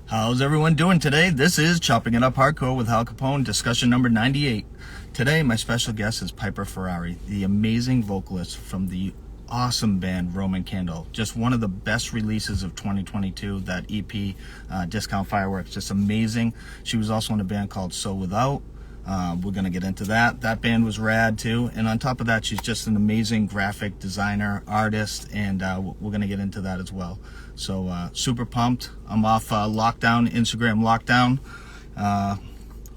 How's everyone doing today? This is Chopping It Up Hardcore with Hal Capone, discussion number 98. Today, my special guest is Piper Ferrari, the amazing vocalist from the awesome band Roman Candle. Just one of the best releases of 2022, that EP, Discount Fireworks, just amazing. She was also in a band called Sowithout. We're going to get into that. That band was rad too. And on top of that, she's just an amazing graphic designer, artist, and we're going to get into that as well. So super pumped. I'm off lockdown, Instagram lockdown.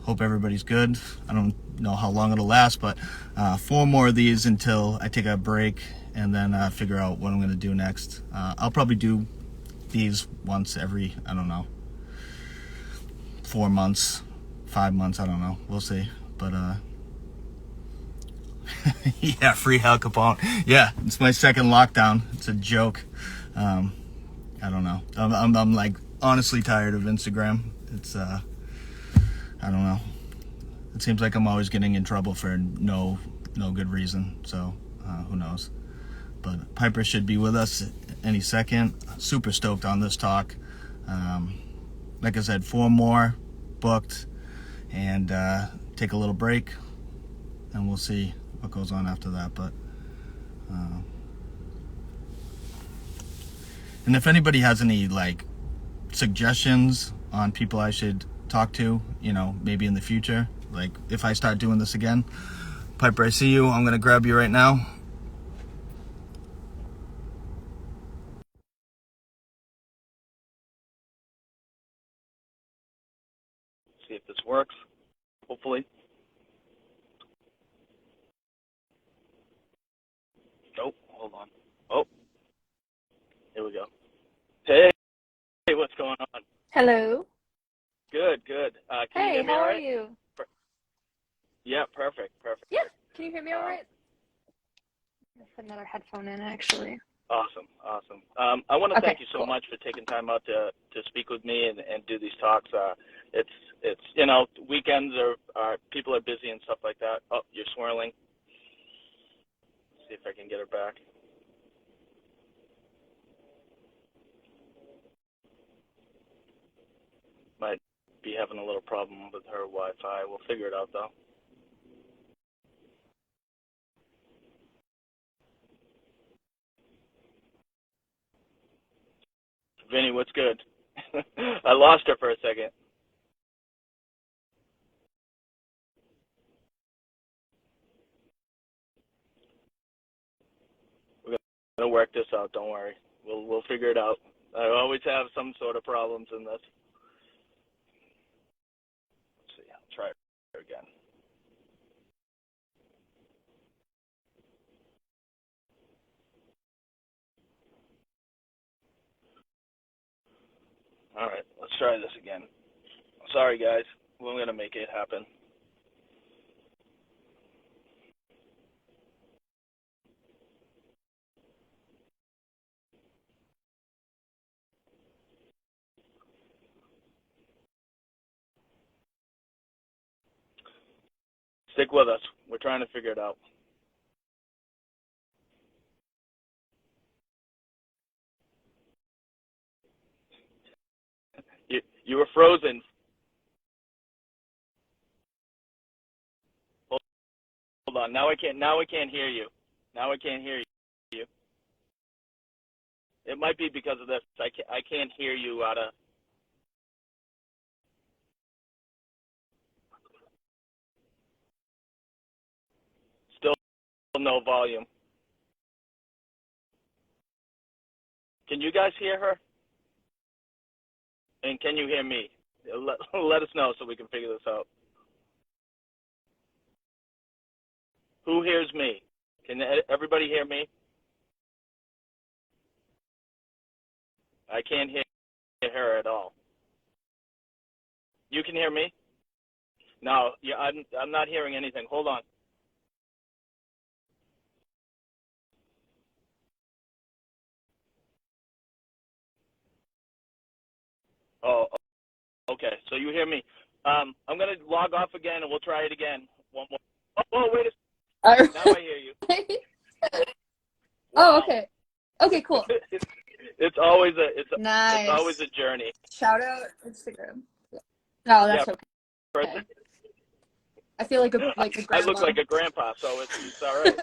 Hope everybody's good. I don't know how long it'll last, but 4 more of these until I take a break and then figure out what I'm going to do next. I'll probably do these once every, I don't know, 4 months. 5 months, I don't know. We'll see. But yeah, free Hal Capone. Yeah, it's my second lockdown. It's a joke. I don't know. I'm like honestly tired of Instagram. It's I don't know. It seems like I'm always getting in trouble for no good reason. So who knows? But Piper should be with us any second. Super stoked on this talk. Like I said, 4 more booked. And take a little break, and we'll see what goes on after that. But and if anybody has any like suggestions on people I should talk to, maybe in the future, like if I start doing this again, Piper, I see you. I'm gonna grab you right now. See if this works, hopefully. Nope, hold on. Oh, here we go. Hey, what's going on? Hello. Good. Can you Hey, hear me how all are right? you? Yeah, perfect. Yeah. Can you hear me all Um, right? Let's put another headphone in, actually. awesome. I want to Okay, thank you so cool. much for taking time out to speak with me and do these talks. It's weekends are people are busy and stuff like that. Oh, you're swirling. See if I can get her back. Might be having a little problem with her Wi-Fi. We'll figure it out though. Vinny, what's good? I lost her for a second. We're gonna work this out. Don't worry. We'll figure it out. I always have some sort of problems in this. Let's see. I'll try it again. All right. Let's try this again. Sorry, guys. We're gonna make it happen. Stick with us. We're trying to figure it out. You were frozen. Hold on. Now I can't. Now I can't hear you. Now I can't hear you. It might be because of this. I can't hear you out of. Still no volume. Can you guys hear her? And can you hear me? Let us know so we can figure this out. Who hears me? Can everybody hear me? I can't hear her at all. You can hear me? No, yeah, I'm not hearing anything. Hold on. Oh, okay. So you hear me? I'm gonna log off again and we'll try it again. One more. Oh, wait a All second. Now I hear you. right. Oh, Wow. okay. Okay, cool. it's always a it's Nice. always a journey. Shout out Instagram. No, that's Yeah, okay. I feel like a grandma. I look like a grandpa, so it's all right.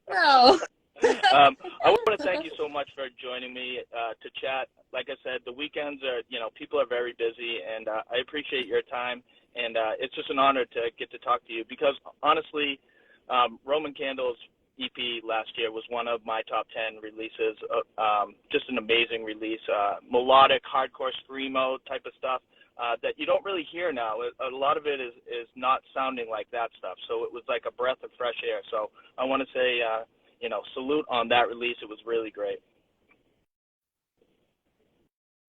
No. I want to thank you so much for joining me to chat. Like I said, the weekends are, people are very busy, and I appreciate your time. And it's just an honor to get to talk to you because, honestly, Roman Candle's EP last year was one of my top 10 releases. Just an amazing release, melodic, hardcore, screamo type of stuff that you don't really hear now. A lot of it is not sounding like that stuff. So it was like a breath of fresh air. So I want to say, salute on that release. It was really great.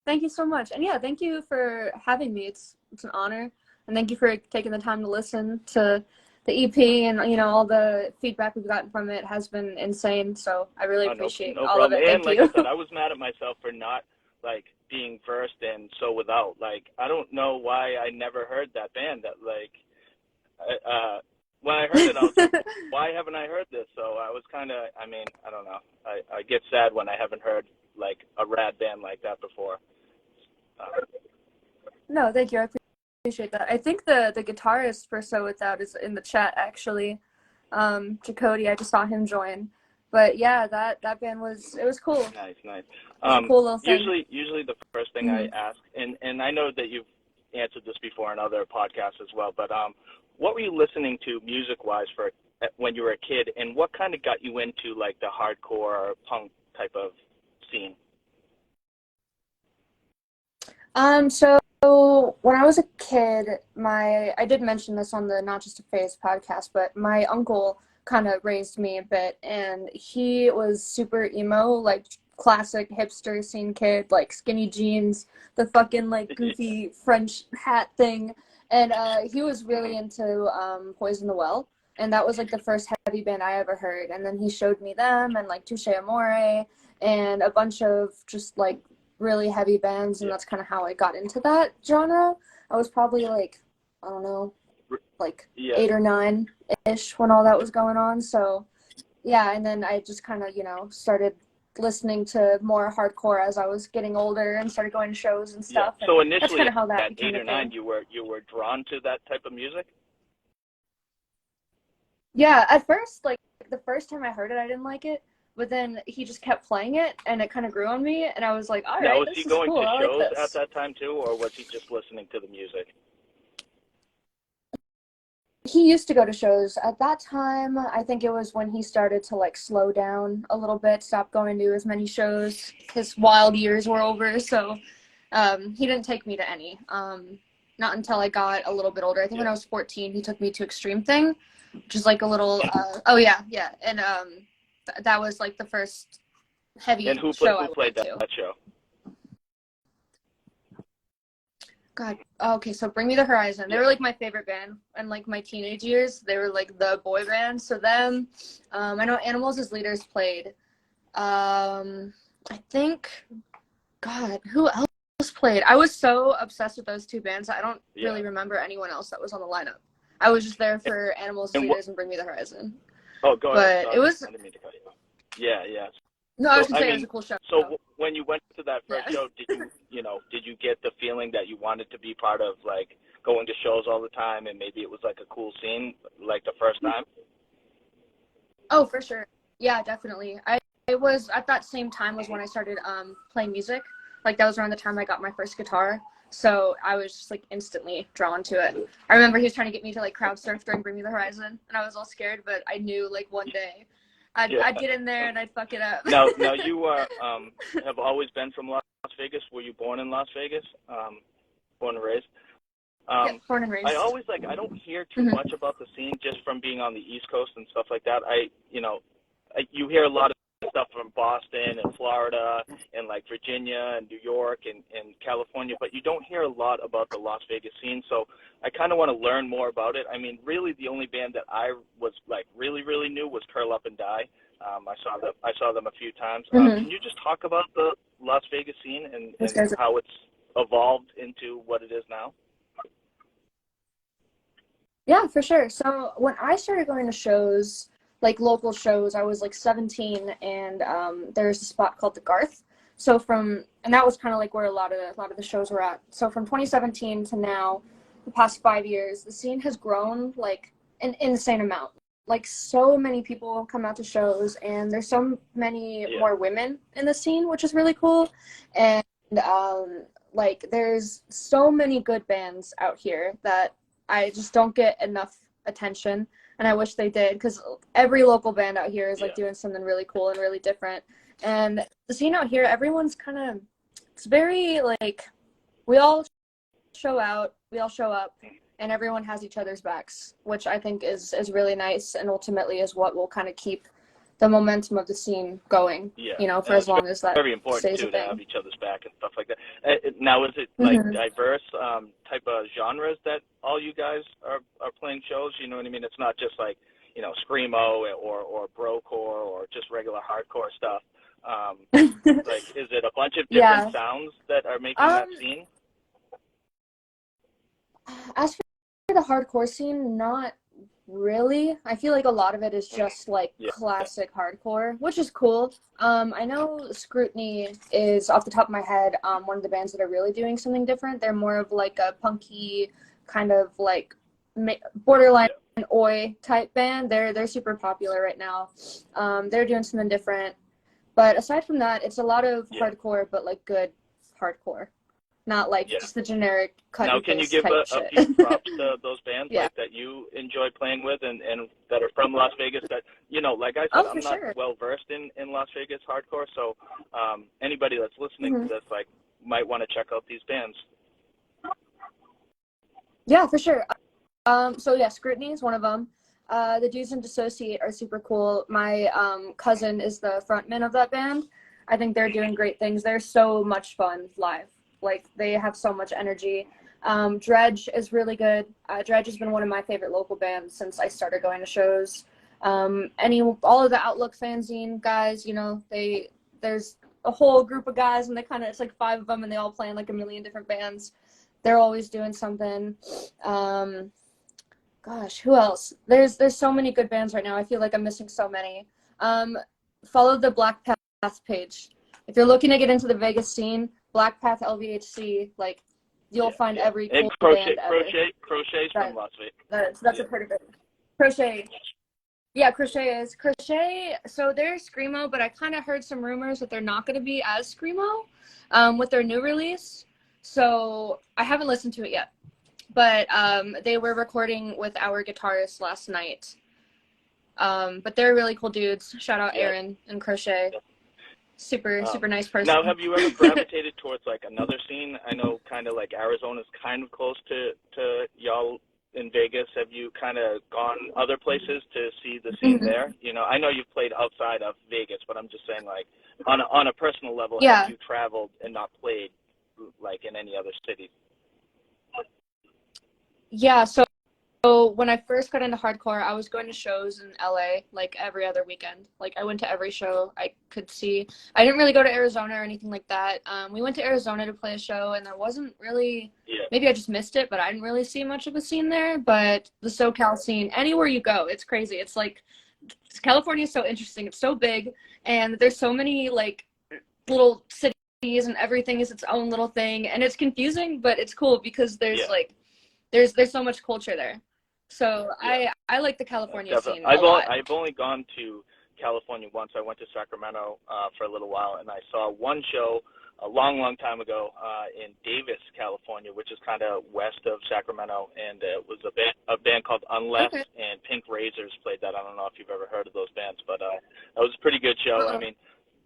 Thank you so much. And yeah, thank you for having me. It's an honor. And thank you for taking the time to listen to the EP, and all the feedback we've gotten from it has been insane. So I really appreciate all of it. And thank like you. I said, I was mad at myself for not being versed in Sowithout. I don't know why I never heard that band. That when I heard it, I was like, why haven't I heard this? So I was kind of, I don't know. I get sad when I haven't heard a rad band like that before. No, thank you. I appreciate that. I think the guitarist for Sowithout is in the chat, actually. Jacody, I just saw him join. But yeah, that band was cool. Nice. It was a cool little thing. Usually the first thing I ask, and I know that you've answered this before in other podcasts as well, but what were you listening to music-wise when you were a kid, and what kind of got you into the hardcore or punk type of scene? So when I was a kid, I did mention this on the Not Just a Phase podcast, but my uncle kind of raised me a bit, and he was super emo, classic hipster scene kid, skinny jeans, the fucking goofy French hat thing, and he was really into Poison the Well, and that was the first heavy band I ever heard. And then he showed me them and Touche Amore and a bunch of just really heavy bands, and that's kind of how I got into that genre. I was probably I don't know, 8 or 9-ish when all that was going on. So yeah, and then I just kind of started listening to more hardcore as I was getting older and started going to shows and stuff. Yeah. So initially, that's kind of how that at 8 or 9, you were drawn to that type of music? Yeah, at first, the first time I heard it, I didn't like it. But then he just kept playing it, and it kind of grew on me, and I was like, all right, now, was this he is going cool. to I shows like this. at that time, too, or was he just listening to the music? He used to go to shows. At that time, I think it was when he started to, slow down a little bit, stop going to as many shows. His wild years were over, so he didn't take me to any. Not until I got a little bit older. I think when I was 14, he took me to Extreme Thing, which is a little, and that was the first heavy and who show I played went to. that show? God, okay, so Bring Me the Horizon. They were my favorite band in my teenage years. They were the boy band. So them, I know Animals as Leaders played. I think, God, who else played? I was so obsessed with those two bands. I don't really remember anyone else that was on the lineup. I was just there for Animals as Leaders and Bring Me the Horizon. Oh, go ahead. But it was. I didn't mean to cut you off. Yeah. No, I was gonna say it was a cool show. So when you went to that first show, did you get the feeling that you wanted to be part of going to shows all the time, and maybe it was a cool scene the first time? Oh, for sure. Yeah, definitely. It was at that same time was when I started playing music. That was around the time I got my first guitar. So I was just instantly drawn to it. I remember he was trying to get me to crowd surf during Bring Me the Horizon, and I was all scared, but I knew one day I'd get in there and I'd fuck it up. Now you have always been from Las Vegas. Were you born in Las Vegas? Born and raised? Yeah, born and raised. I always I don't hear too much about the scene just from being on the East Coast and stuff like that. You hear a lot of stuff from Boston and Florida and Virginia and New York and California, but you don't hear a lot about the Las Vegas scene. So I kind of want to learn more about it. Really the only band that I was really knew was Curl Up and Die. I saw them a few times. Can you just talk about the Las Vegas scene and how it's evolved into what it is now? Yeah, for sure. So when I started going to shows, local shows, I was 17, and there's a spot called the Garth. So and that was kind of like where a lot of the shows were at. So from 2017 to now, the past 5 years, the scene has grown like an insane amount. Like so many people come out to shows, and there's so many more women in the scene, which is really cool. And like there's so many good bands out here that I just don't get enough attention, and I wish they did, because every local band out here is like doing something really cool and really different. And the scene out here, everyone's kind of, it's very like, we all show out, we all show up, and everyone has each other's backs, which I think is really nice, and ultimately is what will kind of keep the momentum of the scene going, you know, for as long as that very important stays too a to thing. have each other's back and stuff like that. Now, is it like diverse type of genres that all you guys are playing shows? You know what I mean? It's not just like, you know, screamo or brocore or just regular hardcore stuff. Like, is it a bunch of different sounds that are making that scene? As for the hardcore scene, not really. I feel like a lot of it is just like classic hardcore, which is cool. I know Scrutiny is, off the top of my head, one of the bands that are really doing something different. They're more of like a punky kind of like borderline oi type band. They're super popular right now. They're doing something different. But aside from that, it's a lot of hardcore, but like good hardcore. Not like just the generic cut Now, and can you paste give type a shit. few props to those bands like that you enjoy playing with and that are from Las Vegas that, you know, like I said, I'm not well versed in Las Vegas hardcore, so anybody that's listening to this like might want to check out these bands. Yeah, for sure. So yeah, Scrutiny is one of them. The Dudes in Dissociate are super cool. My cousin is the frontman of that band. I think they're doing great things. They're so much fun live. Like, they have so much energy. Dredge is really good. Dredge has been one of my favorite local bands since I started going to shows. All of the Outlook fanzine guys, you know, there's a whole group of guys, and it's like 5 of them, and they all play in like a million different bands. They're always doing something. Gosh, who else? There's so many good bands right now. I feel like I'm missing so many. Follow the Black Path page. If you're looking to get into the Vegas scene, Black Path LVHC, like, you'll find every cool band ever. Crochet's from Las Vegas. That's a pretty good. Crochet. Yeah, Crochet. So they're screamo, but I kind of heard some rumors that they're not going to be as screamo with their new release. So I haven't listened to it yet. But they were recording with our guitarist last night. But they're really cool dudes. Shout out Aaron and Crochet. Super nice person. Now, have you ever gravitated towards like another scene? I know kind of like Arizona's kind of close to y'all in Vegas. Have you kind of gone other places to see the scene there? You know, I know you've played outside of Vegas, but I'm just saying, like, on a personal level, have you traveled and not played like in any other city? Yeah, so when I first got into hardcore, I was going to shows in LA like every other weekend. Like, I went to every show I could see. I didn't really go to Arizona or anything like that. We went to Arizona to play a show, and there wasn't really, maybe I just missed it, but I didn't really see much of a scene there. But the SoCal scene, anywhere you go, it's crazy. It's like, California is so interesting. It's so big, and there's so many like little cities, and everything is its own little thing, and it's confusing, but it's cool because there's like, there's so much culture there. So I like the California scene a lot. I've only gone to California once. I went to Sacramento for a little while, and I saw one show a long time ago in Davis, California, which is kind of west of Sacramento, and it was a band called Unless, and Pink Razors played that. I don't know if you've ever heard of those bands, but that was a pretty good show. I mean,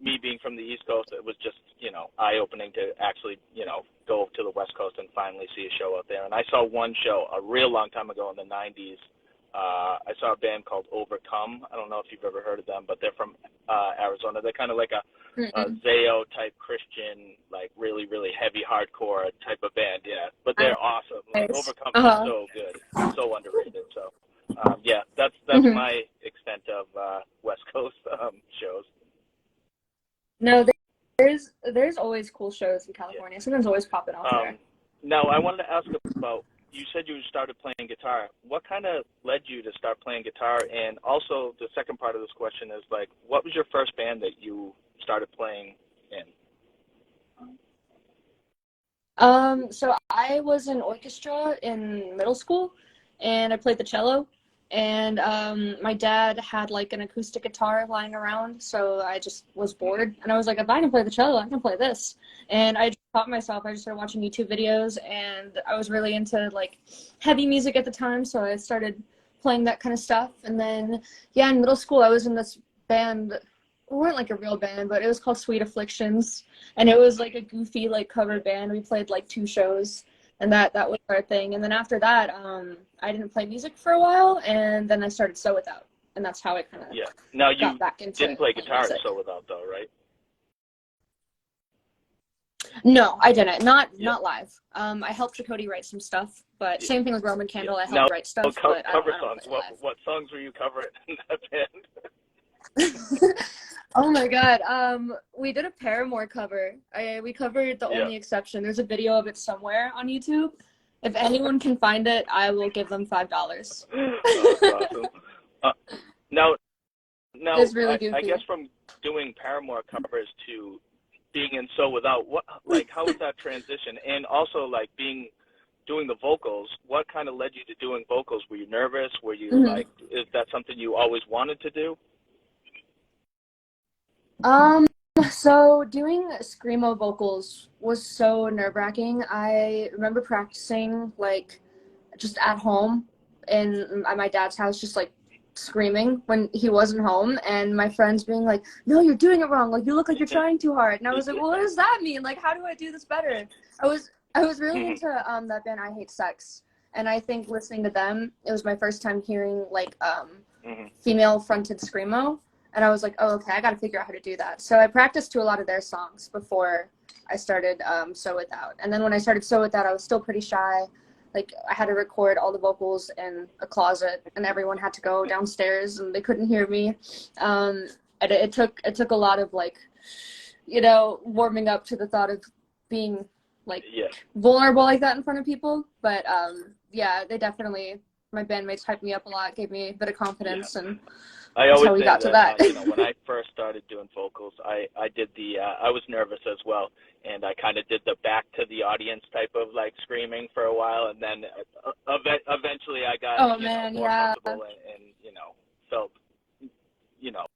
me being from the East Coast, it was just, you know, eye-opening to actually, you know, go to the West Coast and finally see a show out there. And I saw one show a real long time ago in the 90s. I saw a band called Overcome. I don't know if you've ever heard of them, but they're from Arizona. They're kind of like a Zayo-type Christian, like really heavy hardcore type of band, But they're awesome. Like, Overcome is so good, so underrated. So, that's my extent of West Coast shows. No, there's always cool shows in California. Something's always popping off there. Now, I wanted to ask about, you said you started playing guitar. What kind of led you to start playing guitar? And also, the second part of this question is, like, what was your first band that you started playing in? So I was in orchestra in middle school, and I played the cello. And my dad had like an acoustic guitar lying around, so I just was bored, and I was like, if I can play the cello, I can play this. And I just taught myself. I just started watching YouTube videos, and I was really into like heavy music at the time, so I started playing that kind of stuff. And then, yeah, in middle school, I was in this band. We weren't like a real band, but it was called Sweet Afflictions, and it was like a goofy like cover band. We played like 2 shows, and that was our thing. And then after that, I didn't play music for a while, and then I started Sowithout, and that's how I kind of Yeah. Now you got back into didn't play playing guitar in music. Sowithout though, right? No, I didn't. Not Yeah. live. I helped Chakotay write some stuff, but Yeah. same thing with Roman Yeah. Candle. I Now helped write stuff, but cover I don't songs. play What live. what songs were you covering in that band? Oh my God. We did a Paramore cover. We covered The Yeah. Only Exception. There's a video of it somewhere on YouTube. If anyone can find it, I will give them $5. Oh, that's awesome. Uh, now It's really I guess goofy. from doing Paramore covers to being in So Without, what like how was that transition? And also like doing the vocals, what kind of led you to doing vocals? Were you nervous? Were you Mhm. like, is that something you always wanted to do? Um, so doing screamo vocals was so nerve-wracking. I remember practicing like just at home at my dad's house, just like screaming when he wasn't home, and my friends being like, "No, you're doing it wrong. Like you look like you're trying too hard." And I was like, "Well, what does that mean? Like, how do I do this better?" I was really Mhm. into that band I Hate Sex, and I think listening to them, it was my first time hearing like Mhm. female fronted screamo, and I was like, oh, okay, I got to figure out how to do that. So I practiced to a lot of their songs before I started So Without. And then when I started So Without, I was still pretty shy. Like I had to record all the vocals in a closet, and everyone had to go downstairs, and they couldn't hear me. Um, it took a lot of like, warming up to the thought of being like Yeah. vulnerable like that in front of people. But yeah, they definitely, my bandmates hyped me up a lot, gave me a bit of Yeah. confidence, and I that's always how we say got to that that. when I first started doing vocals, I did the I was nervous as well, and I kind of did the back to the audience type of like screaming for a while, and then eventually I got Oh man, more yeah. comfortable and felt you know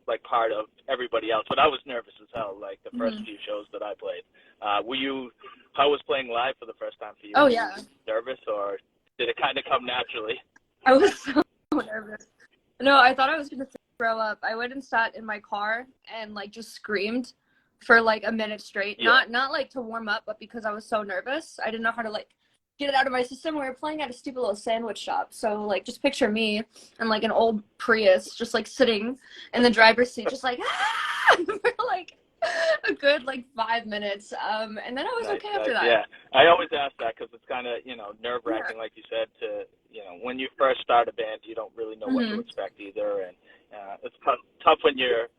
like part of everybody else. But I was nervous as hell like the first Mhm. few shows that I played. Were you? How was playing live for the first time for you? Oh Were yeah, you nervous or did it kind of come naturally? I was so nervous. No, I thought I was gonna throw up. I went and sat in my car and like just screamed for like a minute straight. Yeah. Not like to warm up, but because I was so nervous. I didn't know how to like get it out of my system. We were playing at a stupid little sandwich shop. So like just picture me and like an old Prius just like sitting in the driver's seat, just like for like a good like 5 minutes. And then I was Nice, okay after nice. that. Yeah, I always ask that because it's kind of nerve Yeah. wracking, like you said. To when you first start a band, you don't really know what to Hmm. expect either, and it's tough when you're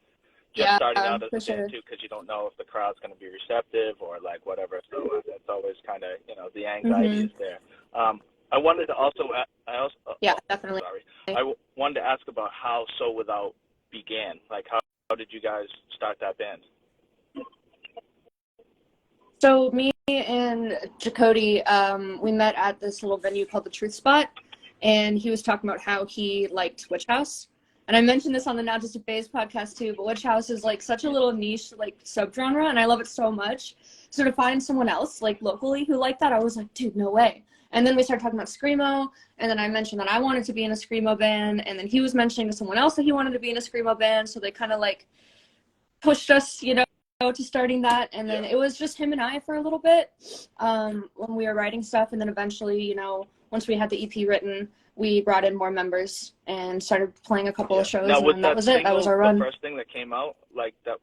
just Yeah, starting out as for a band sure. too, because you don't know if the crowd's going to be receptive or like whatever. So it's always kind of the anxiety Hmm. is there. I wanted to also Yeah, definitely. sorry, wanted to ask about how So Without began. Like how did you guys start that band? So me and Chakotay, we met at this little venue called the Truth Spot, and he was talking about how he liked Witch House. And I mentioned this on the Not Just a Phase podcast too, but Witch House is like such a little niche like subgenre, and I love it so much. So to find someone else like locally who liked that, I was like, dude, no way. And then we started talking about screamo, and then I mentioned that I wanted to be in a screamo band, and then he was mentioning to someone else that he wanted to be in a screamo band. So they kind of like pushed us, to starting that. And then Yeah. it was just him and I for a little bit when we were writing stuff. And then eventually, once we had the EP written, we brought in more members and started playing a couple of shows. Now, And was then that that was it. That was single our the run. first thing that came out? Like that?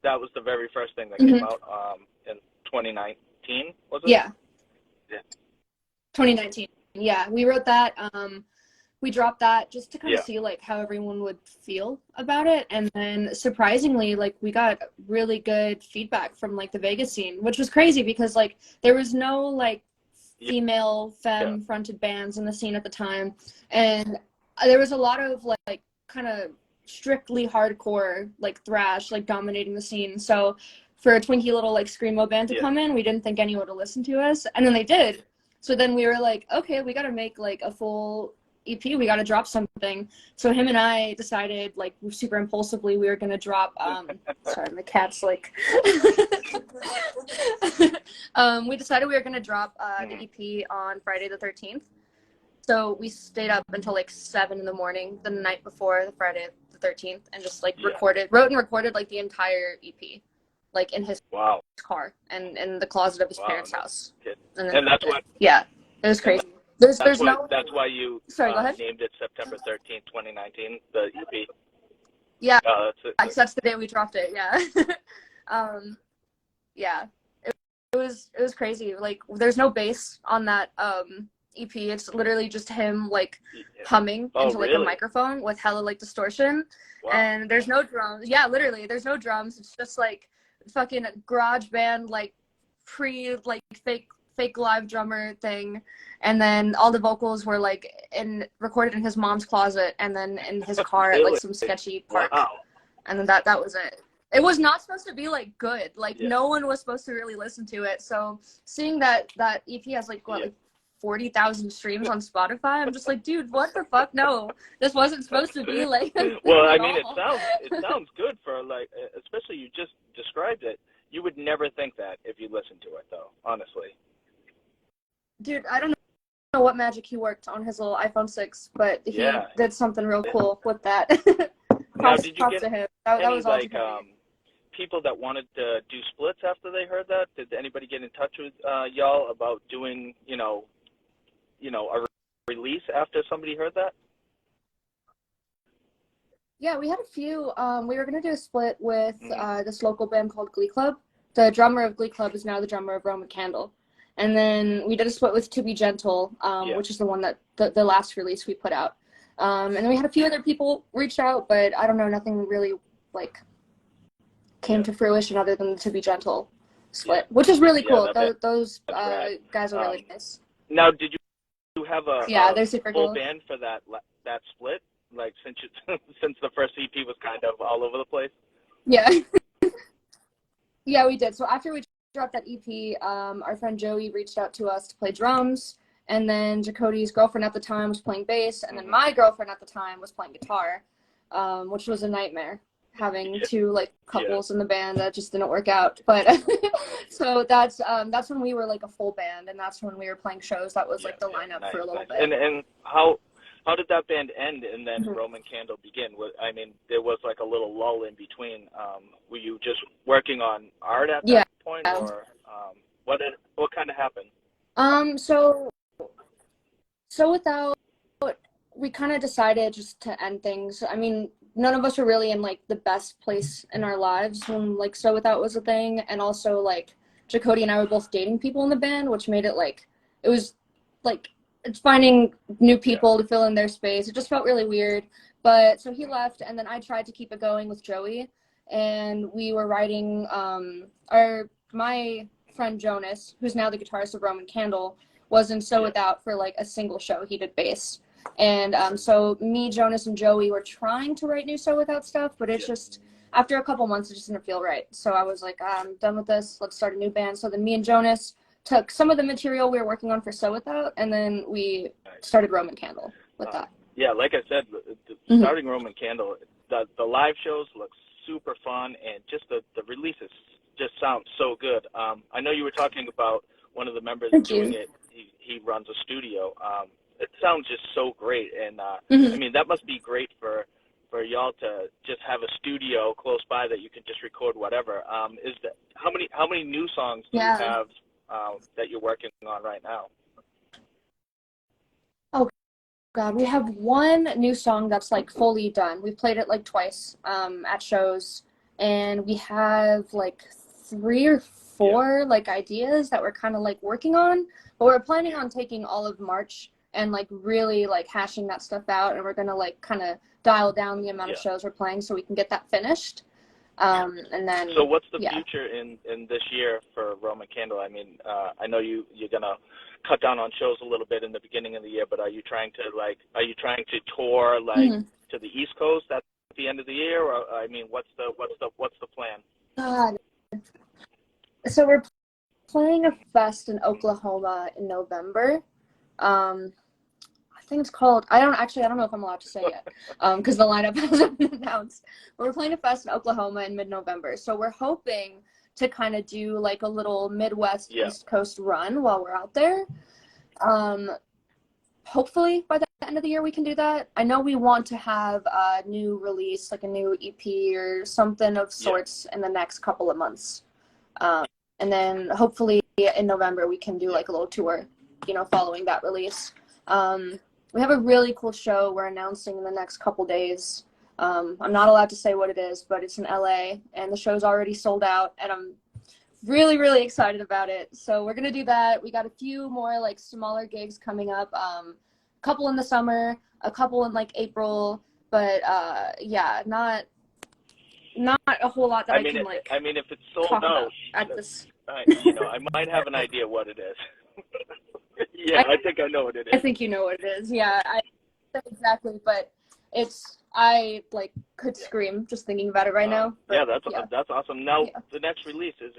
That was the very first thing that Hmm. came out in 2019, was it? Yeah, Yeah. 2019. Yeah, we wrote that. We dropped that just to kind of Yeah. see like how everyone would feel about it, and then surprisingly like we got really good feedback from like the Vegas scene, which was crazy because like there was no like female Yeah. femme fronted bands in the scene at the time, and there was a lot of like kind of strictly hardcore like thrash like dominating the scene. So for a twinky little like screamo band to come in. We didn't think anyone would listen to us, and then they did. So then we were like, okay, we got to make like a full EP. We got to drop something. So him and I decided, like, super impulsively, we were gonna drop. Sorry, my cat's like. We decided we were gonna drop the EP on Friday the 13th. So we stayed up until like 7 in the morning the night before the Friday the 13th, and just like wrote and recorded like the entire EP, like in his car and in the closet of his parents' house. And that's what. Yeah, it was crazy. That's why you Sorry, go ahead. named it September 13th, 2019, the EP. Yeah, that's the day we dropped it. Yeah, yeah, it was crazy. Like, there's no bass on that EP. It's literally just him like humming into like a microphone with hella like distortion, and there's no drums. Yeah, literally, there's no drums. It's just like fucking garage band, like fake live drummer thing, and then all the vocals were like recorded in his mom's closet, and then in his car at like some sketchy park, and then that was it. It was not supposed to be like good. Like no one was supposed to really listen to it. So seeing that EP has like 40,000 streams on Spotify, I'm just like, dude, what the fuck? No, this wasn't supposed to be like. Well, I mean, it sounds good for like, especially you just described it. You would never think that if you listened to it, though. Honestly. Dude, I don't know what magic he worked on his little iPhone 6, but he did something real cool with that. Now, did you get to him. Any that was all like people that wanted to do splits after they heard that? Did anybody get in touch with y'all about doing, a release after somebody heard that? Yeah, we had a few. We were going to do a split with this local band called Glee Club. The drummer of Glee Club is now the drummer of Roman Candle. And then we did a split with To Be Gentle, which is the one that the last release we put out. And then we had a few other people reach out, but I don't know, nothing really like came to fruition other than the To Be Gentle split, which is really cool. Those guys are really nice. Now, did you have a they're super full cool. band for that split? Like since the first EP was kind of all over the place? Yeah. Yeah, we did. So after we dropped that EP, our friend Joey reached out to us to play drums, and then Jacody's girlfriend at the time was playing bass, and then my girlfriend at the time was playing guitar, which was a nightmare having two like couples in the band. That just didn't work out. But so that's when we were like a full band, and that's when we were playing shows. That was like the lineup for a little bit. And how did that band end and then Roman Candle begin? I mean, there was like a little lull in between. Were you just working on art at that point, or what kind of happened? So without, we kind of decided just to end things. I mean, none of us were really in like the best place in our lives when like So Without was a thing, and also like Jacody and I were both dating people in the band, which made it like it was like. It's finding new people to fill in their space. It just felt really weird. But so he left, and then I tried to keep it going with Joey, and we were writing my friend Jonas, who's now the guitarist of Roman Candle, was in So Without for like a single show. He did bass. And so me, Jonas, and Joey were trying to write new So Without stuff, but it's just after a couple months it just didn't feel right. So I was like, I'm done with this. Let's start a new band. So then me and Jonas took some of the material we were working on for So Without, and then we started Roman Candle with that. Yeah, like I said, starting Roman Candle, the live shows look super fun, and just the releases just sound so good. I know you were talking about one of the members doing it. He runs a studio. It sounds just so great, and I mean, that must be great for y'all to just have a studio close by that you can just record whatever. How many new songs do you have that you're working on right now? Oh God, we have one new song that's like fully done. We played it like twice at shows, and we have like 3 or 4 like ideas that we're kind of like working on, but we're planning on taking all of March and like really like hashing that stuff out, and we're gonna like kind of dial down the amount of shows we're playing so we can get that finished. And then. So what's the future in this year for Roman Candle? I mean, I know you're gonna cut down on shows a little bit in the beginning of the year, but are you trying to tour like to the East Coast at the end of the year, or I mean, what's the plan? God, So we're playing a fest in Oklahoma in November. Um, I think it's called. I don't know if I'm allowed to say yet, because the lineup hasn't been announced. But we're playing a fest in Oklahoma in mid-November. So we're hoping to kind of do like a little Midwest Yeah. East Coast run while we're out there. Um, Hopefully by the end of the year we can do that. I know we want to have a new release, like a new EP or something of sorts in the next couple of months. And then hopefully in November we can do like a little tour, following that release. We have a really cool show we're announcing in the next couple days. I'm not allowed to say what it is, but it's in LA and the show's already sold out and I'm really, really excited about it. So we're gonna do that. We got a few more like smaller gigs coming up. A couple in the summer, a couple in like April, but yeah, not a whole lot that I can like I mean, if it's sold talk out, about at this. I might have an idea what it is. Yeah, I think I know what it I is. think you know what it is. Yeah, exactly. But I like could scream just thinking about it right now. But, that's awesome. Now, yeah. the next release is,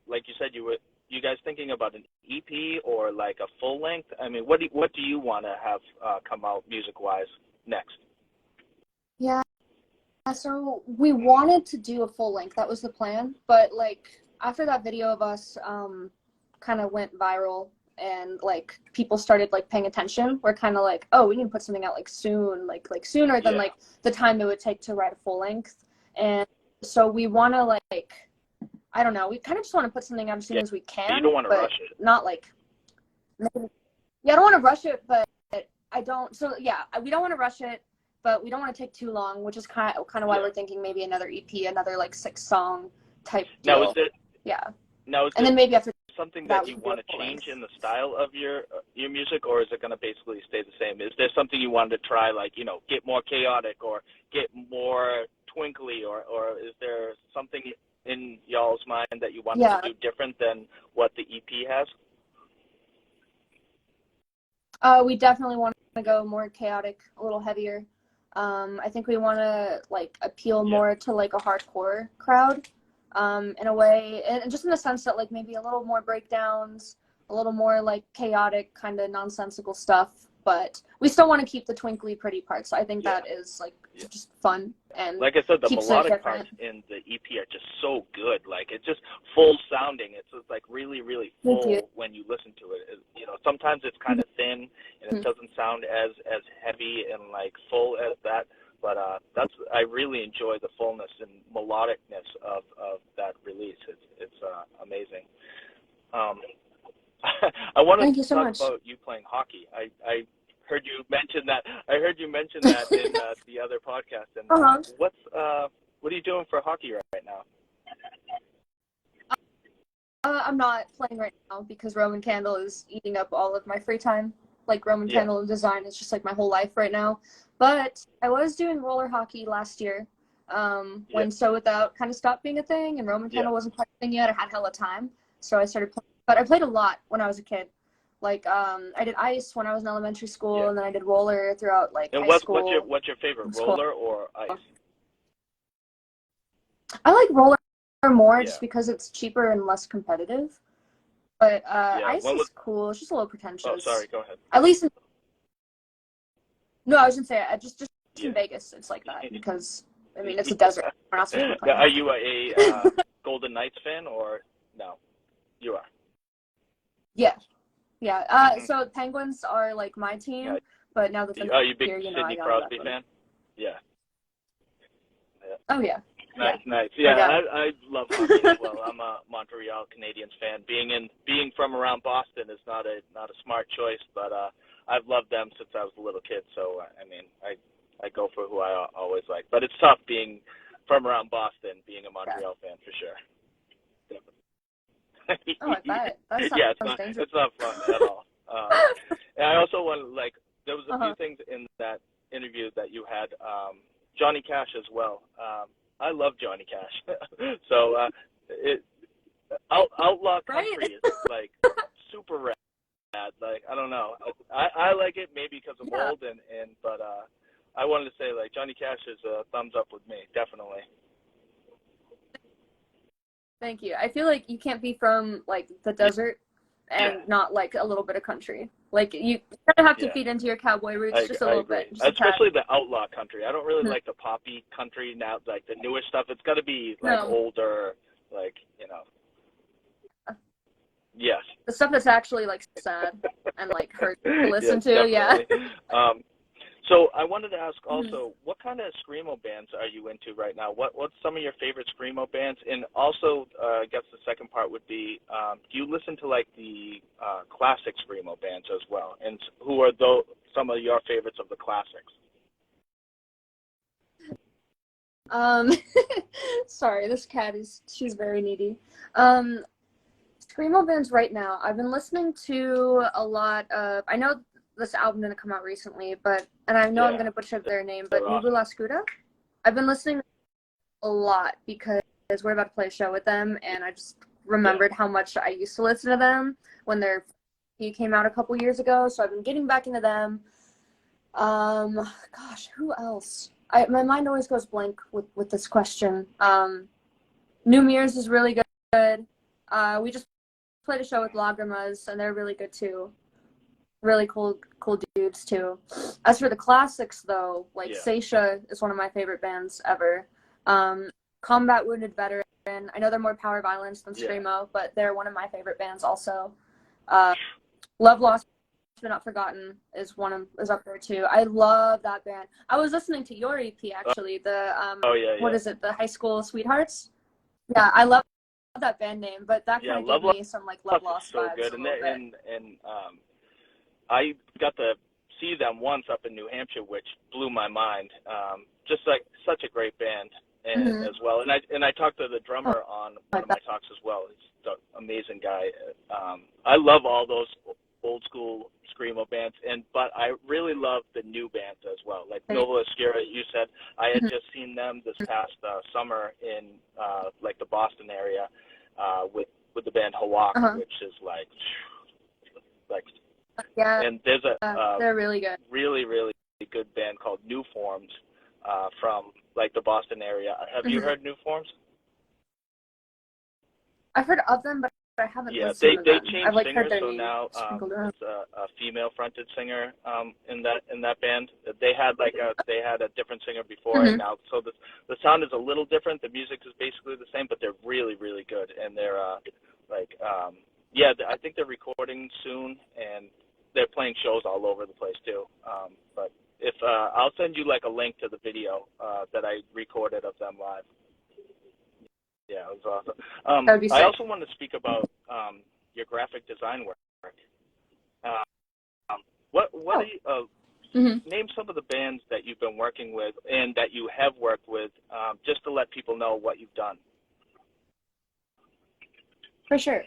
like you said, you guys thinking about an EP or like a full length? I mean, what do you want to have come out music wise next? Yeah. So we wanted to do a full length. That was the plan. But like after that video of us kind of went viral and like people started like paying attention, we're kind of like, oh, we need to put something out like soon, like sooner than like the time it would take to write a full length. And so we want to like, I don't know, we kind of just want to put something out as soon as we can. You don't want to rush it. Not like, yeah, I don't want to rush it, but I don't. So yeah, we don't want to rush it, but we don't want to take too long, which is kind of why we're thinking maybe another EP, another like 6-song type deal. Now, is then maybe after something that you want to change in the style of your music, or is it going to basically stay the same? Is there something you wanted to try, like, get more chaotic or get more twinkly, or is there something in y'all's mind that you wanted to do different than what the EP has? We definitely want to go more chaotic, a little heavier. I think we want to like appeal more to like a hardcore crowd. In a way, and just in the sense that like maybe a little more breakdowns, a little more like chaotic kind of nonsensical stuff, but we still want to keep the twinkly pretty parts. So I think that is like just fun, and like I said, the keeps melodic parts in the EP are just so good. Like it's just full sounding. It's just like really, really full when you listen to it. Sometimes it's kind of thin and it doesn't sound as heavy and like full as that. But I really enjoy the fullness and melodicness of that release. It's amazing. I want to talk about you playing hockey. I heard you mention that. In the other podcast. And what are you doing for hockey right now? I'm not playing right now because Roman Candle is eating up all of my free time. Like Roman Candle and design is just like my whole life right now. But I was doing roller hockey last year when Sowithout kind of stopped being a thing and Roman Candle wasn't quite a thing yet. I had hella time, so I started playing. But I played a lot when I was a kid. Like I did ice when I was in elementary school, and then I did roller throughout like high school. And what's your favorite, roller or ice? I like roller more just because it's cheaper and less competitive. But ice is cool. It's just a little pretentious. Oh, sorry. Go ahead. At least. No, I was gonna say just in Vegas, it's like that because I mean it's a desert. We're not supposed to play. Are you a Golden Knights fan or no? You are. Yeah. So Penguins are like my team, but now that they're you big here, Sidney Crosby fan? Yeah. Oh yeah. Nice. Yeah, I love hockey as well. I'm a Montreal Canadiens fan. Being from around Boston is not a smart choice, but I've loved them since I was a little kid. So I mean, I go for who I always like. But it's tough being from around Boston, being a Montreal fan for sure. Oh, I bet. That dangerous. It's not fun at all. And I also want to there was a few things in that interview that you had. Johnny Cash as well. I love Johnny Cash. So Outlaw Country is like super rad. Like I don't know. I like it maybe because I'm old but I wanted to say like Johnny Cash is a thumbs up with me, definitely. Thank you. I feel like you can't be from like the desert and not like a little bit of country. Like you kind of have to feed into your cowboy roots just a I little agree. bit, just a tad. Especially the outlaw country. I don't really like the poppy country now, like the newer stuff. It's got to be like older, like, you know. Yes. The stuff that's actually like sad and like hurt to listen to, definitely. So I wanted to ask also, what kind of screamo bands are you into right now? What's some of your favorite screamo bands? And also, I guess the second part would be, do you listen to like the classic screamo bands as well? And who are some of your favorites of the classics? Sorry, this cat she's very needy. Screamo bands right now. I've been listening to a lot of, I know this album didn't come out recently, and I know I'm going to butcher their name, but Nubu La Scuda. I've been listening a lot because we're about to play a show with them, and I just remembered how much I used to listen to them when he came out a couple years ago, so I've been getting back into them. Gosh, who else? My mind always goes blank with this question. New Mirrors is really good. We just played a show with Lagrimas, and they're really good too. Really cool dudes too. As for the classics though, like Seisha is one of my favorite bands ever. Combat Wounded Veteran. I know they're more power violence than screamo, but they're one of my favorite bands also. Love Lost But Not Forgotten is up there too. I love that band. I was listening to your EP actually. What is it? The High School Sweethearts. Yeah, I love that band name, but that kind of gave me some like Love Lost vibes. So good, and I got to see them once up in New Hampshire, which blew my mind. Just like such a great band, as well. And I talked to the drummer on one of my talks as well. He's an amazing guy. I love all those old school screamo bands, but I really love the new bands as well. Like Nova Oscura, you said. I had just seen them this past summer in like the Boston area with the band Hawak, which is like. And there's they're really good. Really, really good band called New Forms from like the Boston area. Have you heard New Forms? I've heard of them, but I haven't listened to them. They changed I've, like, singers, heard their so name now around. it's a female-fronted singer in that band. They had a different singer before, and now so the sound is a little different. The music is basically the same, but they're really, really good, and they're I think they're recording soon, and they're playing shows all over the place too. But if I'll send you like a link to the video that I recorded of them live. Yeah, it was awesome. That'd be sick. I also want to speak about your graphic design work. Name some of the bands that you've been working with and that you have worked with, just to let people know what you've done. For sure.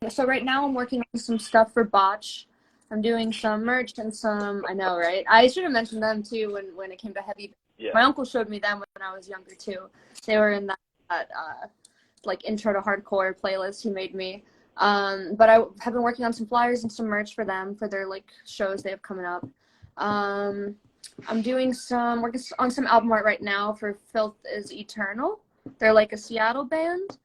So right now I'm working on some stuff for Botch. I'm doing some merch and some, I know, right? I should have mentioned them too when it came to heavy. Yeah. My uncle showed me them when I was younger too. They were in that like intro to hardcore playlist he made me. But I have been working on some flyers and some merch for them for their like shows they have coming up. I'm working on some album art right now for Filth is Eternal. They're like a Seattle band.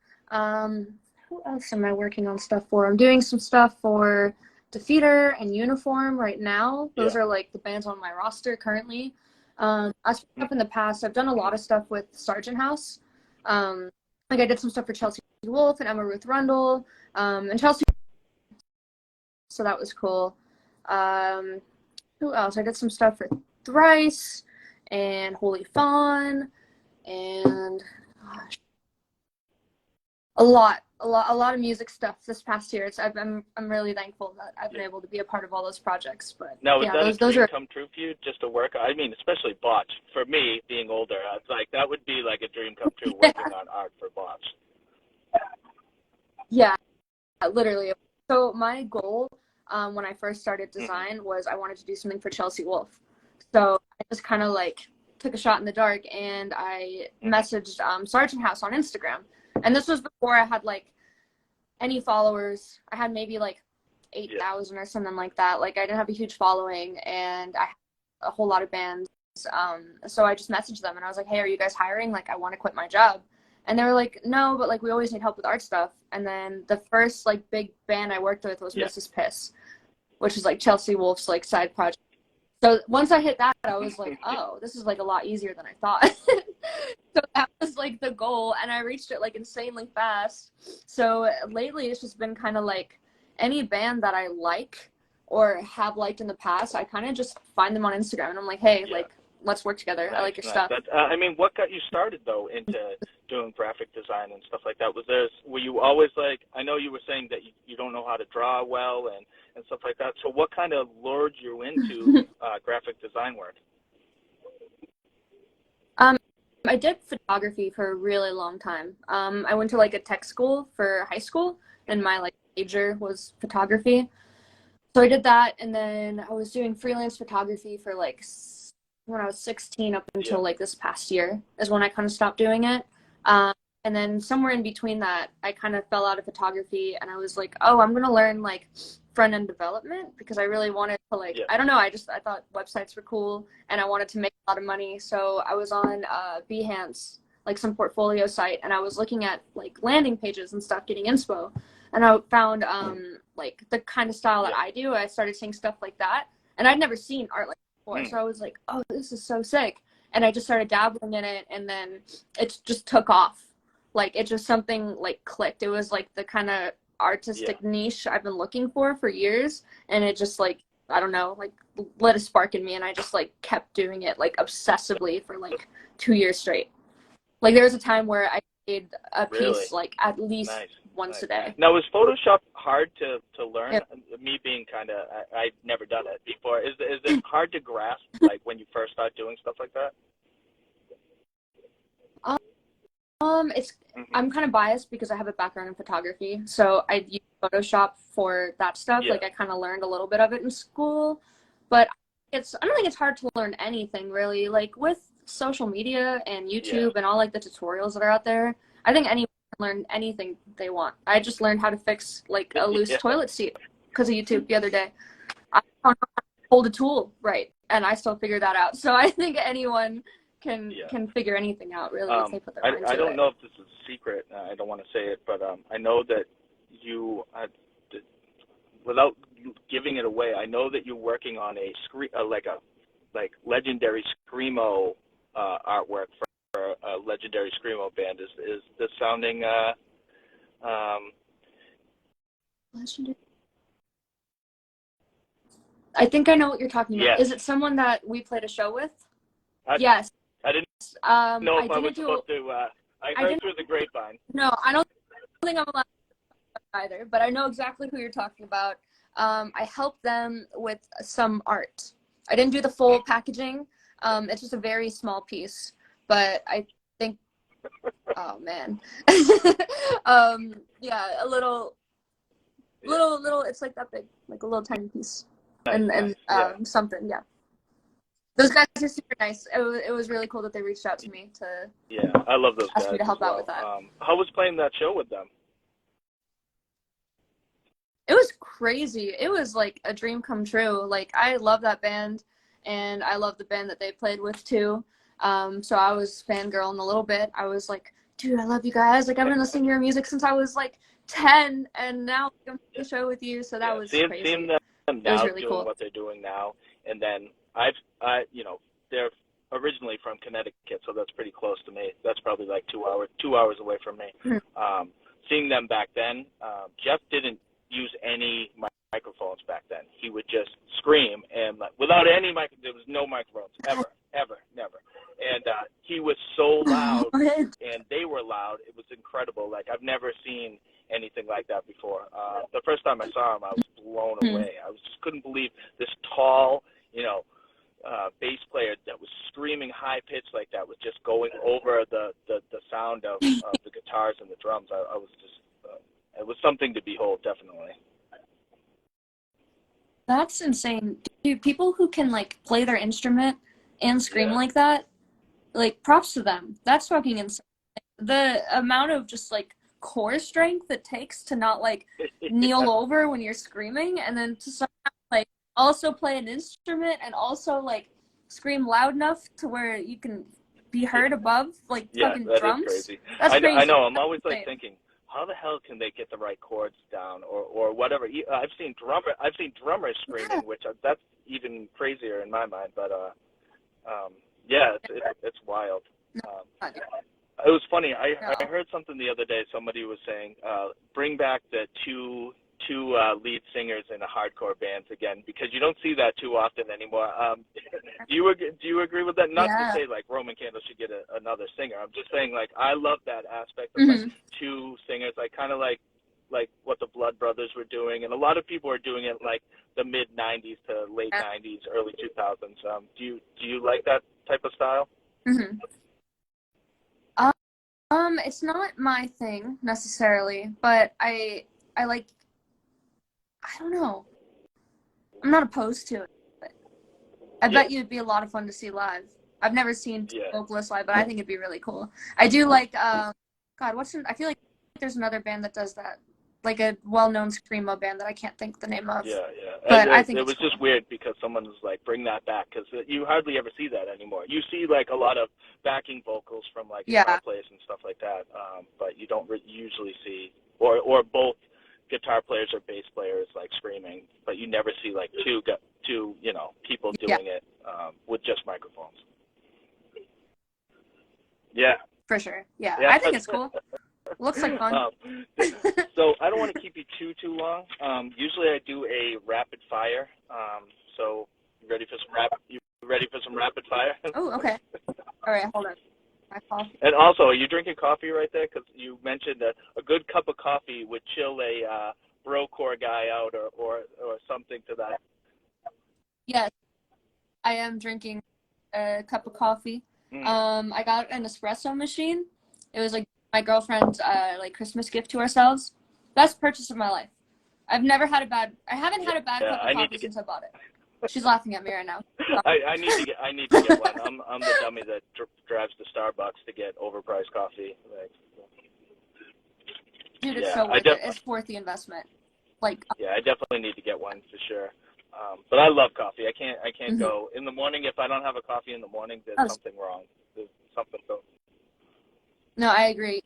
Who else am I working on stuff for? I'm doing some stuff for Defeater and Uniform right now. Those are like the bands on my roster currently. As for stuff in the past, I've done a lot of stuff with Sargent House. Like I did some stuff for Chelsea Wolfe and Emma Ruth Rundle, and Chelsea. So that was cool. Who else? I did some stuff for Thrice and Holy Fawn, and gosh, a lot of music stuff this past year. I'm really thankful that I've been able to be a part of all those projects. But now, is that a dream come true for you, just to work? I mean, especially Botch. For me, being older, it's like that would be like a dream come true working on art for Botch. Yeah, literally. So my goal when I first started design was I wanted to do something for Chelsea Wolfe. So I just kind of like took a shot in the dark and I messaged Sargent House on Instagram. And this was before I had like any followers. I had maybe like 8,000 or something like that. Like I didn't have a huge following and I had a whole lot of bands. So I just messaged them and I was like, hey, are you guys hiring? Like I want to quit my job. And they were like, no, but like we always need help with art stuff. And then the first like big band I worked with was Yeah. Mrs. Piss, which is like Chelsea Wolf's like side project. So once I hit that, I was like, oh, this is like a lot easier than I thought. So that was like the goal, and I reached it like insanely fast. So lately it's just been kind of like any band that I like or have liked in the past, I kind of just find them on Instagram and I'm like, hey, Yeah. like, let's work together. Nice, I like your nice. stuff. That, I mean, what got you started though into doing graphic design and stuff like that? Were you always like, I know you were saying that you don't know how to draw well and stuff like that. So what kind of lured you into graphic design work? I did photography for a really long time. I went to like a tech school for high school, and my like major was photography. So I did that, and then I was doing freelance photography for like when I was 16 up until like this past year is when I kind of stopped doing it. And then somewhere in between that, I kind of fell out of photography, and I was like, oh, I'm gonna learn like front-end development because I really wanted to like, I don't know, I thought websites were cool and I wanted to make a lot of money. So I was on Behance, like some portfolio site, and I was looking at like landing pages and stuff, getting inspo. And I found like the kind of style that I do. I started seeing stuff like that, and I'd never seen art like before. So I was like, oh, this is so sick. And I just started dabbling in it, and then it just took off. Like it just something like clicked. It was like the kind of artistic niche I've been looking for years, and it just like, I don't know, like lit a spark in me, and I just like kept doing it like obsessively for like 2 years straight. Like there was a time where I made a piece like at least once a day. Now, is Photoshop hard to learn? Yeah. Me being kind of, I've never done it before. Is it hard to grasp like when you first start doing stuff like that? It's I'm kind of biased because I have a background in photography, so I use Photoshop for that stuff. Like I kind of learned a little bit of it in school, but I don't think it's hard to learn anything really. Like with social media and YouTube and all like the tutorials that are out there, I think anyone can learn anything they want. I just learned how to fix like a loose toilet seat because of YouTube the other day. I don't know how to hold a tool right, and I still figured that out. So I think anyone can figure anything out really if they put their mind to it. I don't know if this is a secret. I don't want to say it, but I know that you, without giving it away, I know that you're working on a legendary screamo artwork for a legendary screamo band. Is this sounding legendary? I think I know what you're talking about. Yes. Is it someone that we played a show with? Yes. I didn't know if I was supposed to. I heard through the grapevine. No, I don't think I'm allowed to either, but I know exactly who you're talking about. I helped them with some art. I didn't do the full packaging. It's just a very small piece, but I think, oh man, yeah, a little, it's like that big, like a little tiny piece, and something, yeah. Those guys are super nice. It was really cool that they reached out to me to I love those guys. Ask me to help out with that. How was playing that show with them? It was crazy. It was like a dream come true. Like I love that band, and I love the band that they played with too. So I was fangirling a little bit. I was like, dude, I love you guys. Like I've been listening to your music since I was like 10, and now I'm doing a show with you. So that was crazy. Seeing them now really doing cool. what they're doing now, and then they're originally from Connecticut, so that's pretty close to me. That's probably like 2 hours away from me. Mm-hmm. Seeing them back then, Jeff didn't use any microphones back then. He would just scream, and without any there was no microphones ever, never. And he was so loud, and they were loud. It was incredible. Like I've never seen anything like that before. The first time I saw him, I was blown away. I just couldn't believe this tall, bass player that was screaming high pitch like that was just going over the sound of the guitars and the drums. I was just, it was something to behold, definitely. That's insane. Dude, people who can like play their instrument and scream like that, like props to them. That's fucking insane. The amount of just like core strength it takes to not like kneel over when you're screaming, and then to somehow like also play an instrument and also like scream loud enough to where be heard above like Yeah, fucking that is drums. crazy. That's I crazy. know. I'm always like Insane. thinking, how the hell can they get the right chords down or whatever? I've seen drummers screaming, which that's even crazier in my mind. But yeah, it's wild. Um, it was funny. I heard something the other day. Somebody was saying, bring back the two lead singers in a hardcore bands again, because you don't see that too often anymore. Do you agree with that? Not to say like Roman Candle should get another singer. I'm just saying like I love that aspect of like two singers. I kind of like what the Blood Brothers were doing, and a lot of people are doing it like the mid '90s to late '90s, early 2000s. Do you like that type of style? Mm-hmm. It's not my thing necessarily, but I like, I don't know. I'm not opposed to it. I bet you it'd be a lot of fun to see live. I've never seen vocalists live, but I think it'd be really cool. I do like, God, I feel like there's another band that does that, like a well-known screamo band that I can't think the name of. Yeah. But I think it was cool. just weird because someone was like, bring that back, because you hardly ever see that anymore. You see like a lot of backing vocals from like guitar players and stuff like that, but you don't usually see, or both guitar players or bass players like screaming, but you never see like two people doing it with just microphones. Yeah. For sure. Yeah. I think it's cool. Looks like fun. So I don't want to keep you too long. Usually I do a rapid fire. So you ready for some rapid fire? Oh, okay. All right, hold on. My coffee. And also, are you drinking coffee right there? Because you mentioned a good cup of coffee would chill a brocore guy out, or something to that. Yes, I am drinking a cup of coffee. I got an espresso machine. It was like my girlfriend's like Christmas gift to ourselves. Best purchase of my life. I haven't had a bad cup of coffee since I bought it. She's laughing at me right now. I need to get one. I'm the dummy that drives to Starbucks to get overpriced coffee. Dude, it's so worth it. It's worth the investment. Like. Yeah, I definitely need to get one for sure. But I love coffee. I can't go in the morning if I don't have a coffee in the morning. There's something wrong. There's something so. No, I agree.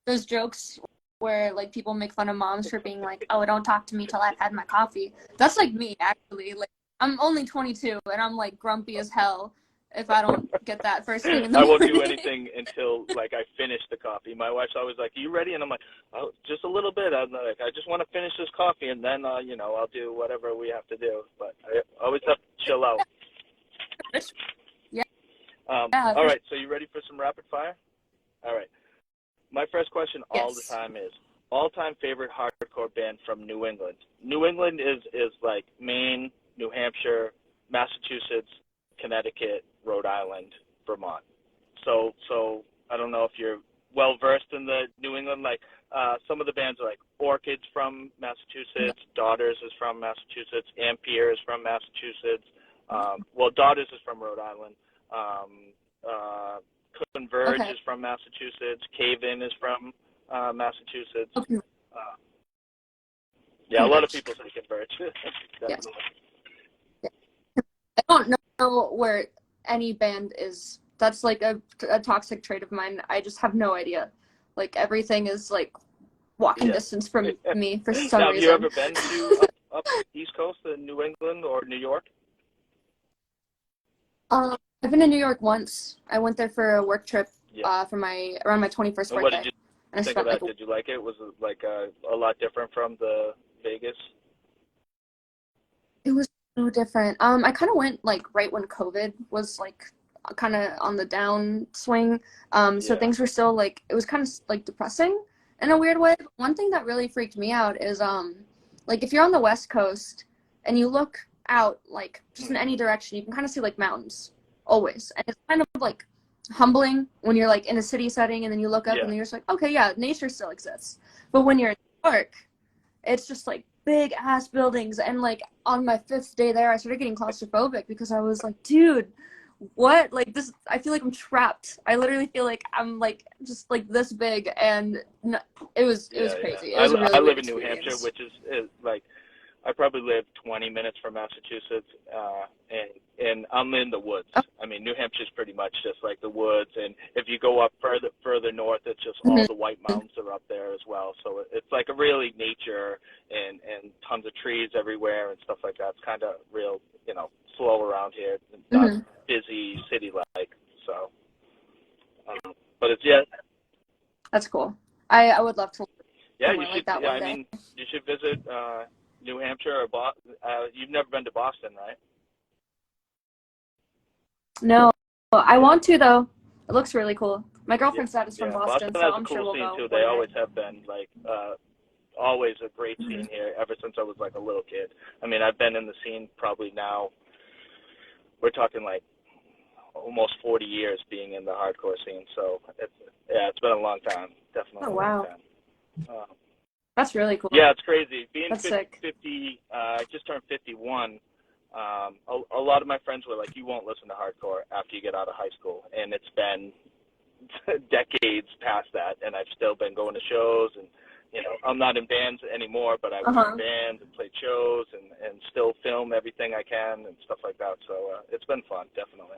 Those jokes where like people make fun of moms for being like, "Oh, don't talk to me till I've had my coffee." That's like me actually. Like I'm only 22 and I'm like grumpy as hell if I don't get that first thing in the morning. I won't do anything until like I finish the coffee. My wife's always like, "Are you ready?" And I'm like, "Oh, just a little bit." I'm like, "I just want to finish this coffee and then I'll do whatever we have to do." But I always have to chill out. Yeah. All right. So you ready for some rapid fire? All right. My first question all the time is all-time favorite hardcore band from New England. New England is like Maine, New Hampshire, Massachusetts, Connecticut, Rhode Island, Vermont. So I don't know if you're well versed in the New England. Like some of the bands are like Orchids from Massachusetts, Daughters is from Massachusetts, Ampere is from Massachusetts. Daughters is from Rhode Island. Converge is from Massachusetts. Cave-In is from Massachusetts. A lot of people say Converge. Yes. I don't know where any band is. That's like a toxic trait of mine. I just have no idea. Like everything is like walking distance from me for some now, reason. Have you ever been to up East Coast in New England or New York? I've been to New York once. I went there for a work trip for around my 21st birthday. What did you think of that? Did you like it? Was it like a lot different from the Vegas? It was so different. I kind of went like right when COVID was like kind of on the downswing. So things were still like, it was kind of like depressing in a weird way. One thing that really freaked me out is like if you're on the West Coast and you look out like just in any direction, you can kind of see like mountains always, and it's kind of like humbling when you're like in a city setting and then you look up and then you're just like, okay, yeah, nature still exists. But when you're in New York, it's just like big ass buildings, and like on my 5th day there I started getting claustrophobic because I was like, dude, what, like this, I feel like I'm trapped. I literally feel like I'm like just like this big, and it was crazy. It was a really I weird live in New Hampshire, which is like I probably live 20 minutes from Massachusetts, and I'm in the woods. Oh. I mean, New Hampshire's pretty much just like the woods, and if you go up further north, it's just all Mhm. the White Mountains are up there as well. So it's like a really nature and tons of trees everywhere and stuff like that. It's kind of real, slow around here, not Mhm. busy city-like. So, but it's yeah. That's cool. I would love to live Yeah, you somewhere like should. that Yeah, one I day. mean, you should visit New Hampshire or Boston. You've never been to Boston, right? No, I want to though. It looks really cool. My Yeah, girlfriend's dad is from yeah. Boston, Boston so has a I'm sure cool we'll scene go too. one They day. always have been like always a great Mhm. scene here ever since I was like a little kid. I mean, I've been in the scene probably now. We're talking like almost 40 years being in the hardcore scene. So it's been a long time. Definitely Oh a long wow, time. Uh, that's really cool. Yeah, it's crazy. Being That's sick. 50, I just turned 51. A lot of my friends were like, you won't listen to hardcore after you get out of high school. And it's been decades past that, and I've still been going to shows. And, I'm not in bands anymore, but I was in bands and played shows and still film everything I can and stuff like that. So it's been fun, definitely.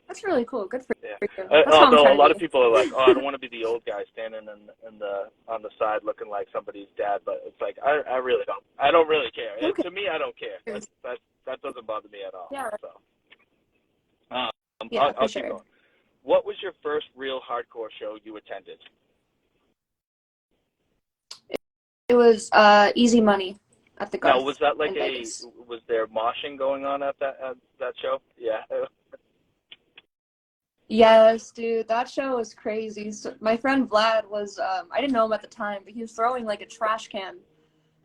That's really cool. Good for Yeah. you. That's how I'm Although a trying lot to of be. people are like, "Oh, I don't want to be the old guy standing on the side looking like somebody's dad," but it's like I really don't. I don't really care. Who To me, I don't care. cares? That doesn't bother me at all. Yeah. So um, Yeah, I'll for keep sure. going. What was your first real hardcore show you attended? It was Easy Money at the Now, Garth was that like in Vegas. was there moshing going on at that show? Yeah. Yes, dude, that show was crazy. So my friend Vlad was I didn't know him at the time, but he was throwing like a trash can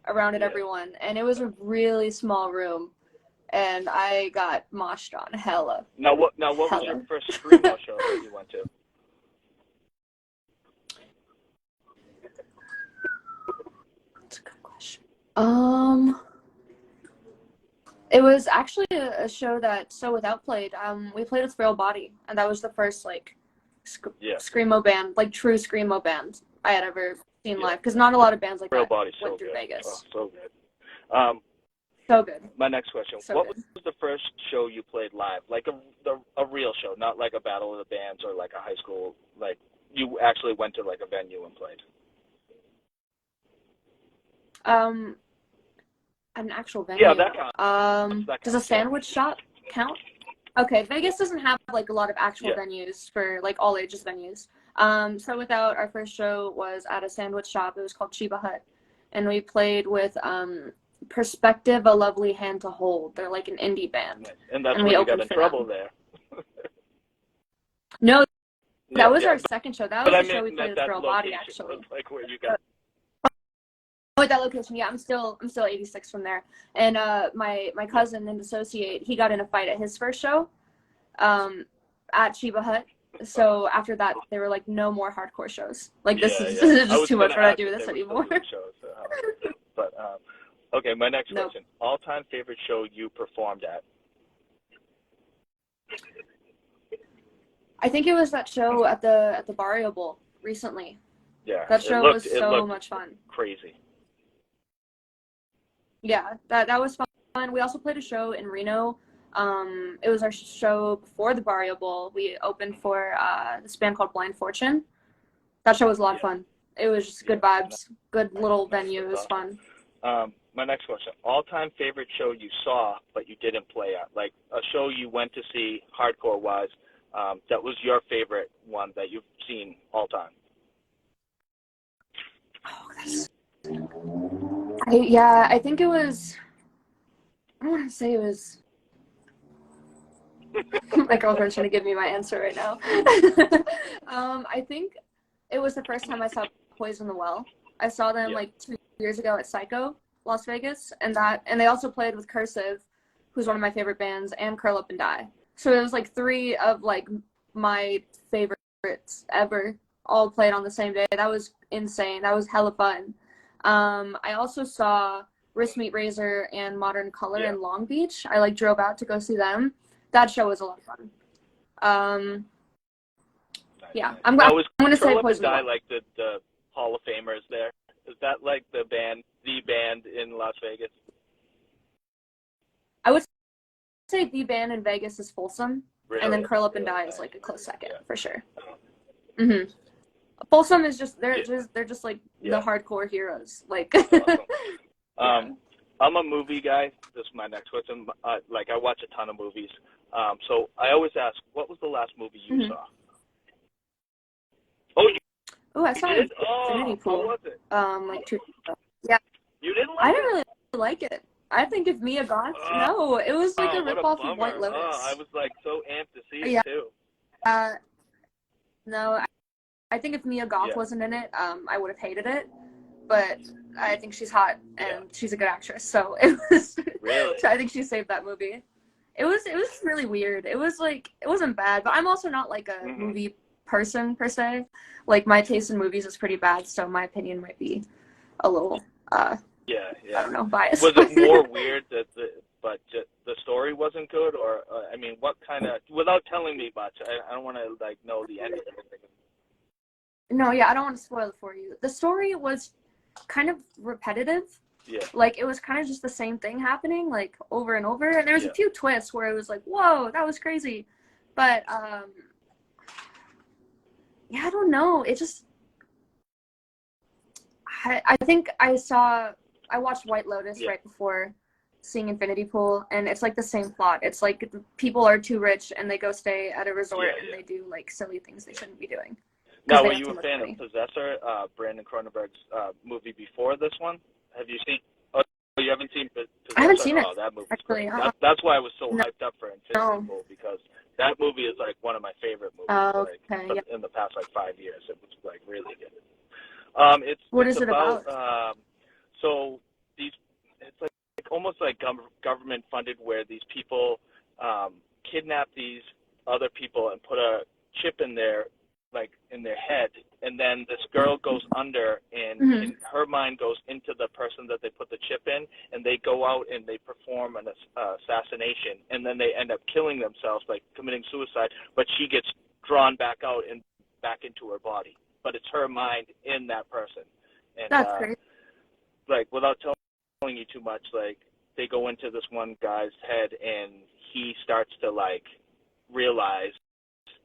around at Yeah. everyone, and it was a really small room, and I got moshed on hella. Now, what was your Hella. first screamo show that you went to? That's a good question. It was actually a show that Sowithout played. We played with Frail Body, and that was the first like Yeah. screamo band, like true screamo band I had ever seen Yeah. live. Because not a lot of bands like Real that Body's went so through good. Vegas. Oh, so good. So good. My next question: So what good. was the first show you played live? Like a real show, not like a battle of the bands or like a high school. Like you actually went to like a venue and played. An actual venue. Yeah, that counts. That Does a counts, yeah. sandwich shop count? Okay, Vegas doesn't have like a lot of actual Yeah. venues for like all ages venues. So without our first show was at a sandwich shop. It was called Chiba Hut, and we played with Perspective, a Lovely Hand to Hold. They're like an indie band, And that's and where we you got opened in for trouble them. there. No, Yeah, that was yeah. our second show. That But was I the show we mean played with that Girl Body location actually. was like where you got. Oh, at that location, yeah, I'm still 86 from there. And my cousin and associate, he got in a fight at his first show, at Chiba Hut. So after that, they were like, no more hardcore shows. Like this is I just was too much. gonna We're not ask doing if this they were anymore. still doing shows. But okay, my next Nope. question: all-time favorite show you performed at? I think it was that show at the Barrio Bowl recently. Yeah, That show was so much fun. Crazy. Yeah, that was fun. We also played a show in Reno. It was our show before the Barrio Bowl. We opened for this band called Blind Fortune. That show was a lot of fun. It was just good vibes, good little venue. It was fun. My next question: all-time favorite show you saw but you didn't play at, like a show you went to see hardcore-wise, that was your favorite one that you've seen all time. I think it was. I don't want to say it was. My girlfriend's trying to give me my answer right now. I think it was the first time I saw Poison the Well. I saw them like 2 years ago at Psycho, Las Vegas, and they also played with Cursive, who's one of my favorite bands, and Curl Up and Die. So it was like three of like my favorites ever all played on the same day. That was insane. That was hella fun. I also saw Wrist Meet Razor and Modern Color in Long Beach. I like drove out to go see them. That show was a lot of fun. Yeah, I'm going to say Curl Up and Poison Die Well. like the Hall of Famers there. Is that like the band in Las Vegas? I would say the band in Vegas is Folsom, Really? and then Curl Up and Really Die nice. is like a close second Yeah. for sure. Mhm. Folsom is just they're Yeah. just like Yeah. the hardcore heroes. Like Awesome. I'm a movie guy. This is my next question. Like I watch a ton of movies. So I always ask, what was the last movie you saw? Oh, Oh, I saw did? Infinity Pool. How was it? Like 2 years ago. Yeah. You didn't like I it? didn't really like it. I think if Mia Goth, no, it was like a what ripoff bummer. of White Lotus. I was like so amped to see it Yeah. too. No, I think if Mia Goth wasn't in it, I would have hated it. But I think she's hot and she's a good actress, so it was. Really? So I think she saved that movie. It was really weird. It was like it wasn't bad, but I'm also not like a movie person per se. Like my taste in movies is pretty bad, so my opinion might be a little I don't know, biased. Was it more weird that the story wasn't good, or I mean, what kind of? Without telling me much, I don't want to like know the ending. No, yeah, I don't want to spoil it for you. The story was kind of repetitive. Yeah. Like it was kind of just the same thing happening like over and over, and there was a few twists where it was like, whoa, that was crazy. But yeah, I don't know. It just I think I watched White Lotus right before seeing Infinity Pool, and it's like the same plot. It's like people are too rich and they go stay at a resort and they do like silly things they shouldn't be doing. Now, were you a fan of Possessor, Brandon Cronenberg's movie before this one? Have you seen? Oh, you haven't seen Possessor? I haven't seen it. That movie. Actually, that's why I was so hyped up for Infinity Pool, because that movie is like one of my favorite movies. In the past like 5 years, it was like really good. It's about? So it's like almost like government funded, where these people kidnap these other people and put a chip in their head, and then this girl goes under, and her mind goes into the person that they put the chip in, and they go out and they perform an assassination, and then they end up killing themselves, like committing suicide, but she gets drawn back out and back into her body, but it's her mind in that person. And that's crazy. Like, without telling you too much, like, they go into this one guy's head, and he starts to like realize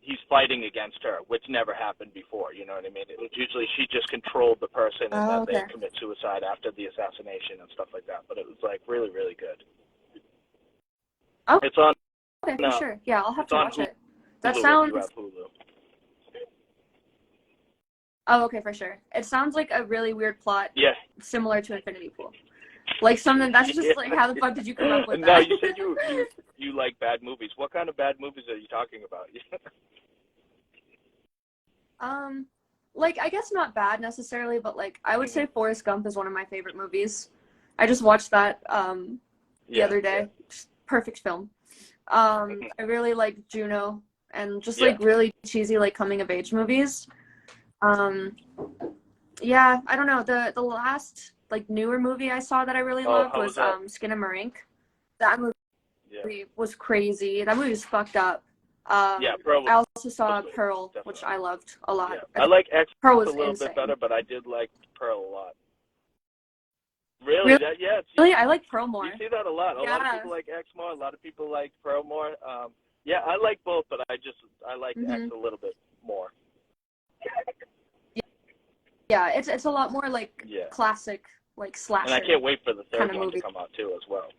he's fighting against her, which never happened before. You know what I mean? It was usually she just controlled the person, and then they commit suicide after the assassination and stuff like that. But it was like really, really good. Oh, it's on. Okay, for sure. Yeah, I'll have to watch it. That Hulu, sounds. If you have Hulu. Oh, okay, for sure. It sounds like a really weird plot. Yeah. Similar to Infinity Pool. Like something that's just like, how the fuck did you come up with that? No, you said you like bad movies. What kind of bad movies are you talking about? Like, I guess not bad necessarily, but like I would say Forrest Gump is one of my favorite movies. I just watched that the other day. Perfect film. I really like Juno and just like really cheesy like coming of age movies. Yeah, I don't know. The last like newer movie I saw that I really loved was Skinamarink. That movie was crazy. That movie was fucked up. Pearl. I also saw Pearl, definitely. Which I loved a lot. Yeah. I like X Pearl was a little insane. bit better, but I did like Pearl a lot. Really? Really? I like Pearl more. You see that a lot. A lot of people like X more. A lot of people like Pearl more. I like both, but I like X a little bit more. Yeah, it's a lot more like classic, like slasher. And I can't wait for the third one to come out too, as well.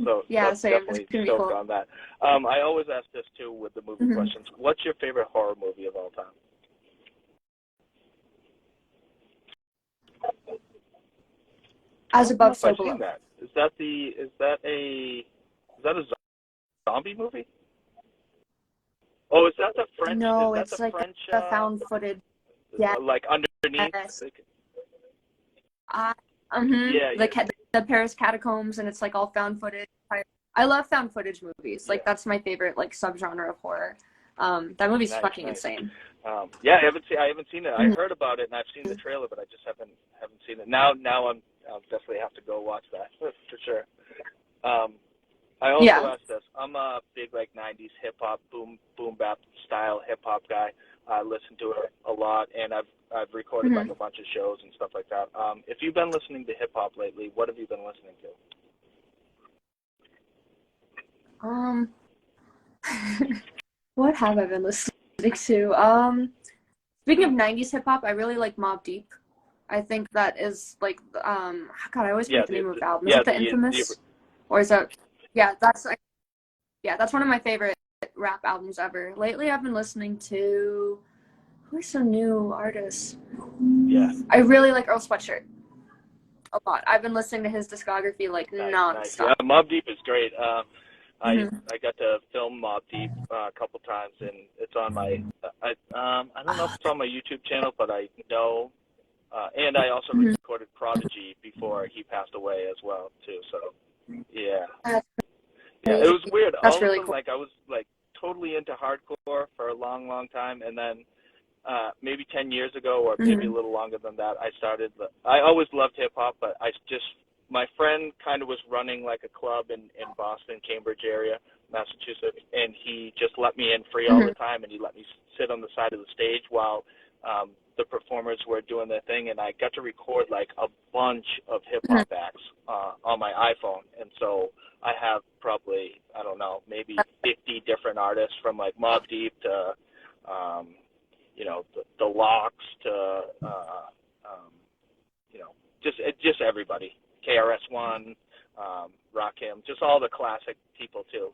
So same. Definitely stoked on that. I always ask this too with the movie questions. What's your favorite horror movie of all time? As Above, So Below. I've seen that. Is that a zombie movie? Oh, is that the French? No, is it's that like French, the found footage. Yeah. Like underneath. Yes. Yeah. The Paris catacombs, and it's like all found footage. I love found footage movies. Like that's my favorite like subgenre of horror. That movie's fucking insane. I haven't seen it. I heard about it and I've seen the trailer, but I just haven't seen it. Now I'll definitely have to go watch that for sure. I also asked this. I'm a big like '90s hip hop boom bap style hip hop guy. I listen to it a lot, and I've recorded like Mhm. a bunch of shows and stuff like that. If you've been listening to hip hop lately, what have you been listening to? Um, what have I been listening to? Speaking of 90s hip hop, I really like Mobb Deep. I think that is like God, I always Yeah, forget the name of the album. Is it the Infamous? Or is that yeah, that's one of my favorite rap albums ever. Lately I've been listening to who are some new artists? yeah. I really like Earl Sweatshirt a lot. I've been listening to his discography like Nice. Yeah, nonstop. Mobb Deep is great. Hmm. I got to film Mobb Deep a couple times, and it's on my I don't know if it's on my YouTube channel, but I know. And I also Hmm. recorded Prodigy before he passed away as well too. So yeah, That's yeah. It crazy. was weird. That's All of a really sudden, cool. like I was like totally into hardcore for a long, long time, and then maybe 10 years ago, or maybe a Hmm. little longer than that, I always loved hip hop, but my friend kind of was running like a club in Boston, Cambridge area, Massachusetts, and he just let me in free all Hmm. the time, and he let me sit on the side of the stage while the performers were doing their thing, and I got to record like a bunch of hip Hmm. hop acts on my iPhone, and so I have probably, I don't know, maybe 50 different artists from like Mobb Deep to um, the Locks to just everybody. KRS-One, Rakim, just all the classic people too.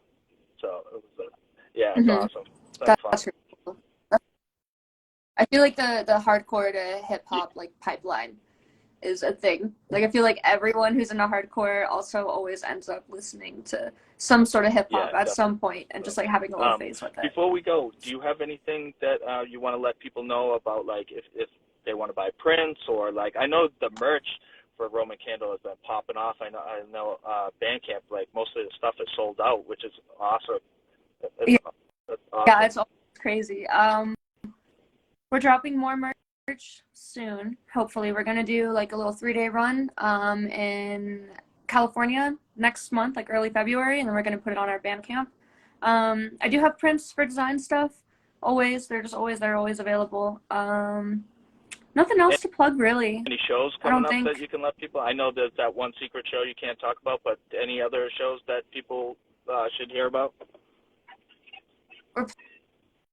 So it was, yeah, it's Hmm. awesome. That's fun. That's really cool. I feel like the hardcore to hip hop like pipeline is a thing. Like I feel like everyone who's into hardcore also always ends up listening to some sort of hip Yeah, hop at definitely. some point and just like having a little phase with it. Before we go, do you have anything that you want to let people know about, like if they want to buy prints, or like I know the merch for Roman Candle has been popping off. I know Bandcamp, like most of the stuff is sold out, which is awesome. Yeah, That's yeah, awesome. it's always crazy. We're dropping more merch soon. Hopefully, we're gonna do like a little 3-day run in California next month, like early February, and then we're gonna put it on our Bandcamp. I do have prints for design stuff. Always, they're just always they're always available. Nothing else to plug really. Any shows I coming don't up that think you can let people? I know there's that one secret show you can't talk about, but any other shows that people should hear about? we're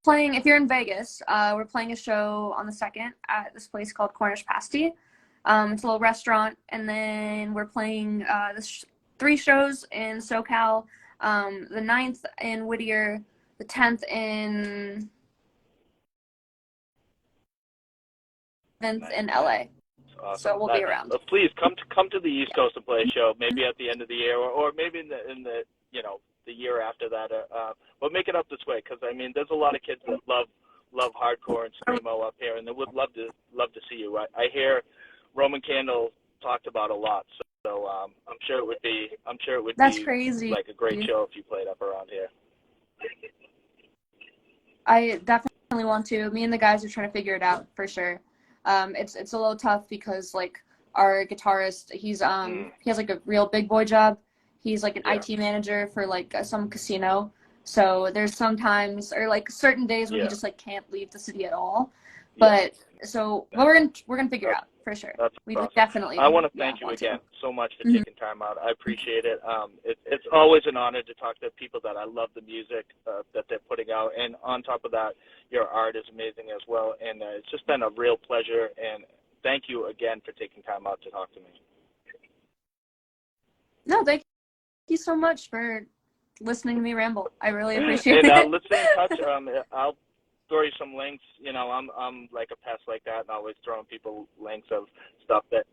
playing. If you're in Vegas, we're playing a show on the 2nd at this place called Cornish Pasty. It's a little restaurant, and then we're playing 3 shows in SoCal. The 9th in Whittier, the 10th in Nice. LA. Awesome. So we'll be around. Please come to the East Yeah. Coast to play a show. Maybe at the end of the year, or maybe in the the year after that. But make it up this way, because I mean, there's a lot of kids that love hardcore and screamo up here, and they would love to see you. I hear Roman Candle talked about a lot, so I'm sure it would That's be crazy. like a great show if you played up around here. I definitely want to. Me and the guys are trying to figure it out for sure. It's a little tough because like our guitarist, he has like a real big boy job. He's like an Yeah. IT manager for like some casino. So there's sometimes or like certain days where he Yeah. just like can't leave the city at all. Yeah. But we're gonna figure it out for sure. That's We awesome. definitely I want to thank you want again to. so much for Mhm. taking time out. I appreciate it. It's always an honor to talk to people that I love the music that they're putting out, and on top of that, your art is amazing as well. And it's just been a real pleasure. And thank you again for taking time out to talk to me. No, thank you so much for listening to me ramble. I really appreciate And it. let's stay in touch. I'll throw you some links. I'm like a pest like that, and always throwing people links of stuff that.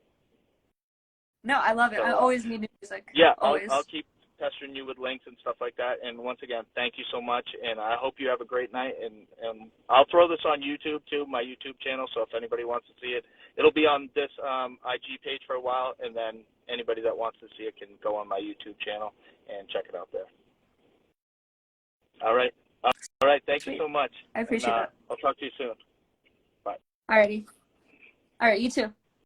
No, I love it. So, I always need new music. yeah, Always. I'll keep pestering you with links and stuff like that. And once again, thank you so much, and I hope you have a great night. And I'll throw this on YouTube too, my YouTube channel. So if anybody wants to see it, it'll be on this IG page for a while, and then anybody that wants to see it can go on my YouTube channel and check it out there. All right. All right. Thank you so much. I appreciate that. I'll talk to you soon. Bye. Alrighty. Alright, you too.